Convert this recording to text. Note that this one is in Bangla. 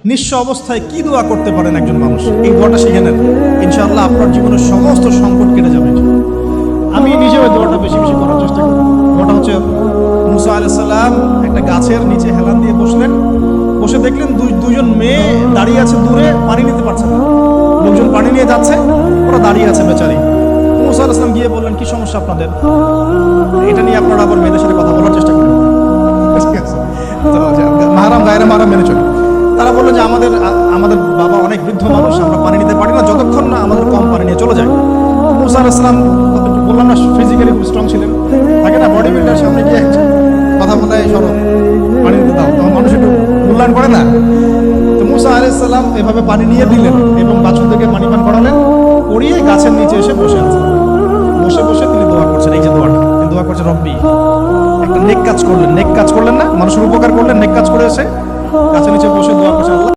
নিঃস্ব অবস্থায় কি দোয়া করতে পারেন একজন মানুষ, এই দোয়াটা শিখে নেন, ইনশাআল্লাহ আপনার জীবনের সমস্ত সংকট কেটে যাবে। আমি নিজেও এই দোয়াটা বেশি বেশি করার চেষ্টা করি। দোয়াটা হচ্ছে, মুসা আলাইহিস সালাম একটা গাছের নিচে হেলান দিয়ে বসলেন, বসে দেখলেন দুইজন মেয়ে দাঁড়িয়ে আছে দূরে, পানি নিতে পারছে না। লোকজন পানি নিয়ে যাচ্ছে, ওরা দাঁড়িয়ে আছে বেচারি। মুসা আলাইহিস সালাম গিয়ে বললেন, কি সমস্যা আপনাদের? এটা নিয়ে আপনারা আবার মেয়েদের সাথে কথা বলার চেষ্টা করেন, মাহারাম গায়রে মাহারাম মেনে চলি। তারা বললো যে আমাদের বাবা অনেক বৃদ্ধ মানুষ, আমরা পানি নিতে পারি না যতক্ষণ না আমাদের কম পানি নিয়ে চলে যায়। মুসা আলাইহিস সালাম, বললাম না ফিজিক্যালি খুব স্ট্রং ছিলেন, থাকে না বডি বিল্ডার, সামনে গিয়ে কথা বলে সরো পানি নিতে দাও, তখন মানুষ একটু মূল্যায়ন করে না। তো মুসা আলাইহিস সালাম এভাবে পানি নিয়ে দিলেন এবং বাছুরদেরকে পানি পান করালেন, করিয়ে গাছের নিচে এসে বসে আছেন। বসে বসে তিনি দোয়া করছেন, এই যে দোয়াটা তিনি দোয়া করছেন, রব্বি, একটা নেক কাজ করলেন না, মানুষের উপকার করলেন, নেক কাজ করে এসে গাছের নিচে বসে দোয়া করছেন, আল্লাহ